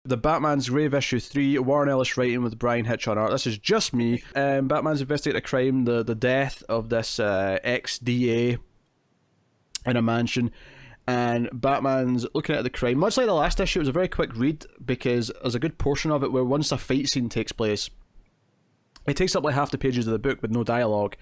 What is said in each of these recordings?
The Batman's Grave issue 3, Warren Ellis writing with Brian Hitch on art. This is just me. Batman's investigating a crime, the death of this ex-DA in a mansion. And Batman's looking at the crime. Much like the last issue, it was a very quick read because there's a good portion of it where once a fight scene takes place, it takes up like half the pages of the book with no dialogue.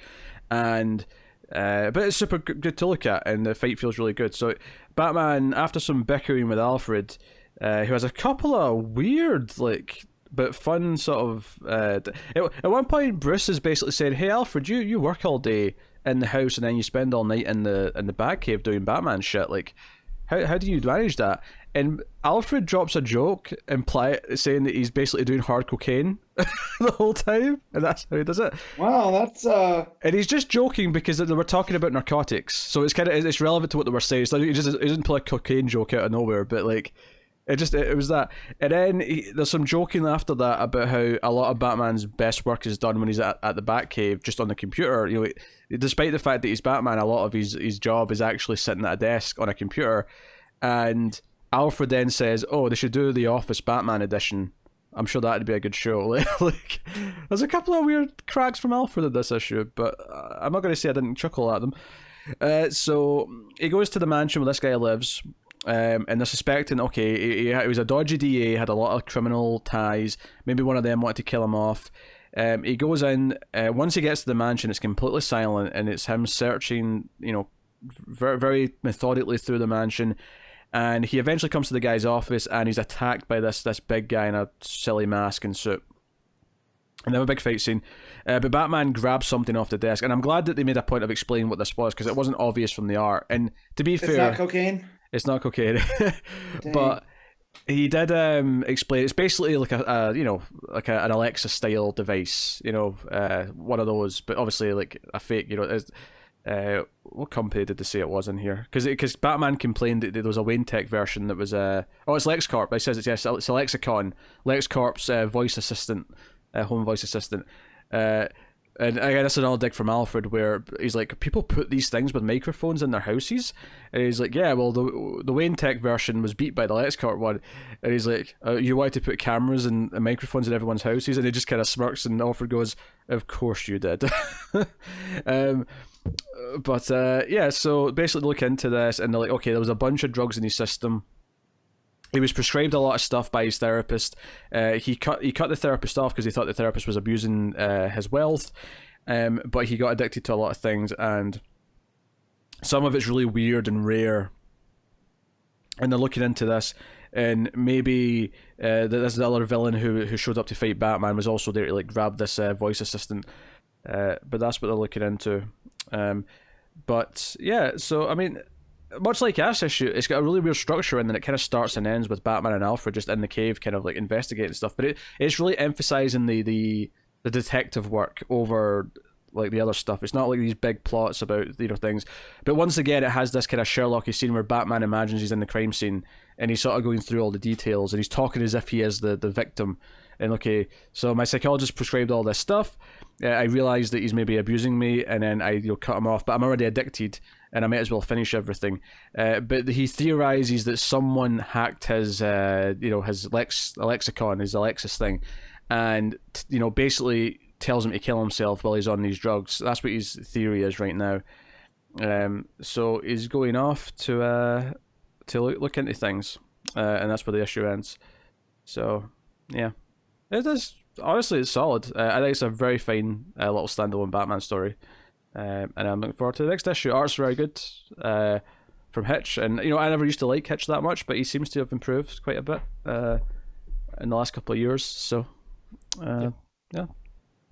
And but it's super good to look at, and the fight feels really good. So Batman, after some bickering with Alfred, who has a couple of weird, like, but fun sort of... at one point, Bruce is basically saying, hey, Alfred, you work all day in the house and then you spend all night in the Batcave doing Batman shit. Like, how do you manage that? And Alfred drops a joke saying that he's basically doing hard cocaine the whole time, and that's how he does it. Wow, that's And he's just joking because they were talking about narcotics, so it's relevant to what they were saying. So he doesn't pull a cocaine joke out of nowhere, but like... It was that. And then there's some joking after that about how a lot of Batman's best work is done when he's at the Batcave, just on the computer. You know, despite the fact that he's Batman, a lot of his job is actually sitting at a desk on a computer. And Alfred then says, oh, they should do the Office Batman edition. I'm sure that'd be a good show. Like, there's a couple of weird cracks from Alfred in this issue, but I'm not going to say I didn't chuckle at them. So he goes to the mansion where this guy lives. And they're suspecting, okay, he was a dodgy DA, had a lot of criminal ties, maybe one of them wanted to kill him off. He goes in, once he gets to the mansion, it's completely silent, and it's him searching, you know, very, very methodically through the mansion, and he eventually comes to the guy's office, and he's attacked by this big guy in a silly mask and suit. And they have a big fight scene, but Batman grabs something off the desk, and I'm glad that they made a point of explaining what this was, because it wasn't obvious from the art, and to be fair... It's not cocaine? It's not cocaine, but he did explain. It's basically like an Alexa style device, you know, one of those, but obviously like a fake. You know, what company did they say it was in here? Because Batman complained that there was a Wayne Tech version that was it's LexCorp. It says it's it's a Lexicon, LexCorp's voice assistant, home voice assistant. And again, that's another dig from Alfred, where he's like, people put these things with microphones in their houses, and he's like, yeah, well, the Wayne Tech version was beat by the LexCorp one, and he's like, you wanted to put cameras and microphones in everyone's houses, and he just kind of smirks, and Alfred goes, of course you did. Yeah, so basically they look into this, and they're like, okay, there was a bunch of drugs in his system. He was prescribed a lot of stuff by his therapist. He cut the therapist off because he thought the therapist was abusing his wealth. But he got addicted to a lot of things, and some of it's really weird and rare. And they're looking into this, and maybe this other villain who showed up to fight Batman was also there to like grab this voice assistant. But that's what they're looking into. But yeah, so I mean, much like this issue, it's got a really weird structure, and then it kind of starts and ends with Batman and Alfred just in the cave, kind of like investigating stuff. But it's really emphasizing the detective work over like the other stuff. It's not like these big plots about, you know, things. But once again, it has this kind of Sherlocky scene where Batman imagines he's in the crime scene, and he's sort of going through all the details, and he's talking as if he is the victim. And okay, so my psychologist prescribed all this stuff. I realized that he's maybe abusing me, and then I cut him off. But I'm already addicted, and I might as well finish everything. But he theorizes that someone hacked his his lexicon, his Alexis thing, and basically tells him to kill himself while he's on these drugs. That's what his theory is right now. So he's going off to look into things, and that's where the issue ends. So yeah. It is, honestly, it's solid. I think it's a very fine little standalone Batman story. And I'm looking forward to the next issue. Art's very good from Hitch. And, I never used to like Hitch that much, but he seems to have improved quite a bit in the last couple of years. So, yeah,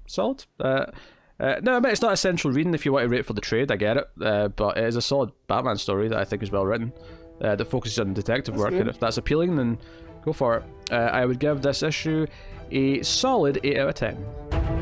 solid. No, I mean, it's not essential reading if you want to rate for the trade, I get it. But it is a solid Batman story that I think is well written, that focuses on detective work. Good. And if that's appealing, then go for it. I would give this issue a solid 8 out of 10.